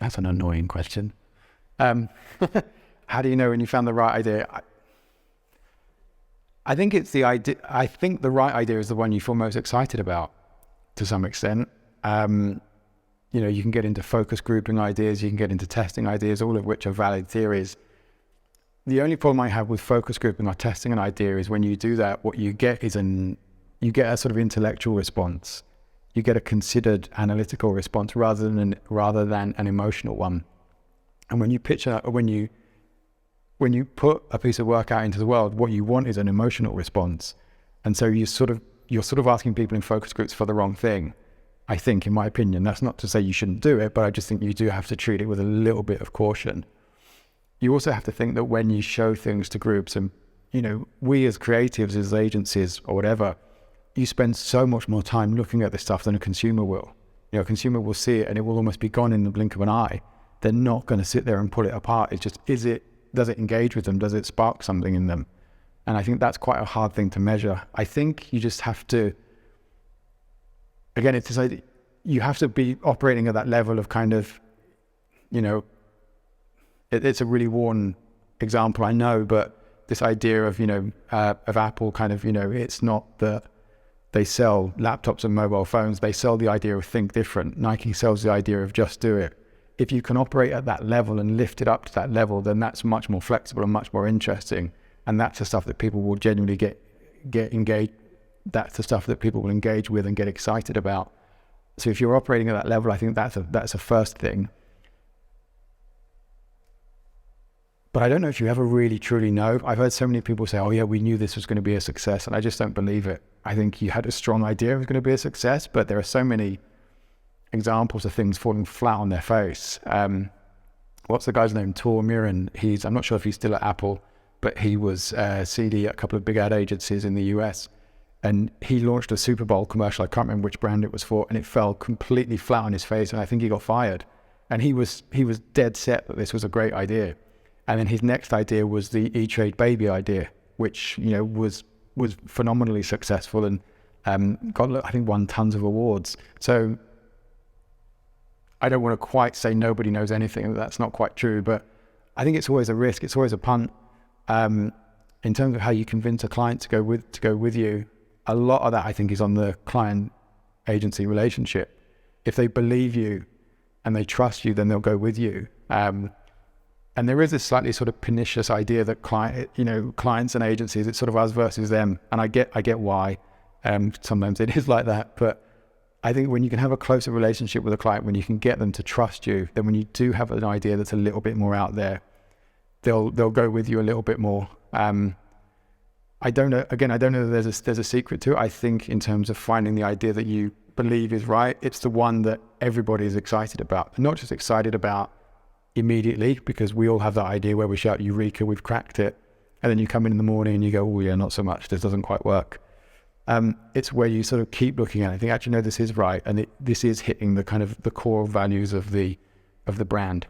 That's an annoying question. Um, how do you know when you found the right idea? I think it's the idea. I think the right idea is the one you feel most excited about, to some extent. You can get into focus grouping ideas, you can get into testing ideas, all of which are valid theories. The only problem I have with focus grouping or testing an idea is when you do that, what you get is you get a sort of intellectual response. You get a considered analytical response rather than an emotional one. And when you put a piece of work out into the world, what you want is an emotional response. And so you're sort of asking people in focus groups for the wrong thing. I think, in my opinion, that's not to say you shouldn't do it, but I just think you do have to treat it with a little bit of caution. You also have to think that when you show things to groups, and we as creatives, as agencies or whatever, you spend so much more time looking at this stuff than a consumer will. A consumer will see it and it will almost be gone in the blink of an eye. They're not going to sit there and pull it apart. It's just, does it engage with them? Does it spark something in them? And I think that's quite a hard thing to measure. I think you just have to, again, it's like you have to be operating at that level of kind of, it's a really worn example, I know, but this idea of, of Apple kind of, it's not that they sell laptops and mobile phones, they sell the idea of think different. Nike sells the idea of just do it. If you can operate at that level and lift it up to that level, then that's much more flexible and much more interesting. And that's the stuff that people will genuinely get engaged. That's the stuff that people will engage with and get excited about. So if you're operating at that level, I think that's a first thing. But I don't know if you ever really truly know. I've heard so many people say, oh yeah, we knew this was going to be a success. And I just don't believe it. I think you had a strong idea it was going to be a success, but there are so many examples of things falling flat on their face. What's the guy's name? Tor Miran. I'm not sure if he's still at Apple, but he was CD at a couple of big ad agencies in the US. And he launched a Super Bowl commercial. I can't remember which brand it was for, and it fell completely flat on his face. And I think he got fired. And he was dead set that this was a great idea. And then his next idea was the E-Trade Baby idea, which was phenomenally successful and won tons of awards. So I don't want to quite say nobody knows anything. That's not quite true, but I think it's always a risk. It's always a punt. In terms of how you convince a client to go with you, a lot of that I think is on the client agency relationship. If they believe you and they trust you, then they'll go with you. And there is this slightly sort of pernicious idea that clients and agencies, it's sort of us versus them. And I get why. Sometimes it is like that, but I think when you can have a closer relationship with a client, when you can get them to trust you, then when you do have an idea that's a little bit more out there, they'll go with you a little bit more. I don't know that there's a secret to it. I think in terms of finding the idea that you believe is right, it's the one that everybody is excited about. Not just excited about immediately, because we all have that idea where we shout, Eureka, we've cracked it. And then you come in the morning and you go, oh yeah, not so much, this doesn't quite work. It's where you sort of keep looking at it. I think, actually, no, this is right. And this is hitting the kind of the core values of the brand.